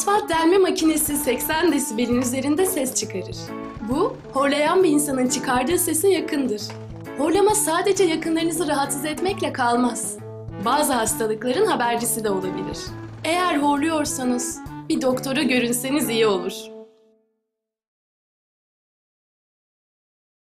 Asfalt delme makinesi 80 desibelin üzerinde ses çıkarır. Bu, horlayan bir insanın çıkardığı sese yakındır. Horlama sadece yakınlarınızı rahatsız etmekle kalmaz. Bazı hastalıkların habercisi de olabilir. Eğer horluyorsanız bir doktora görünseniz iyi olur.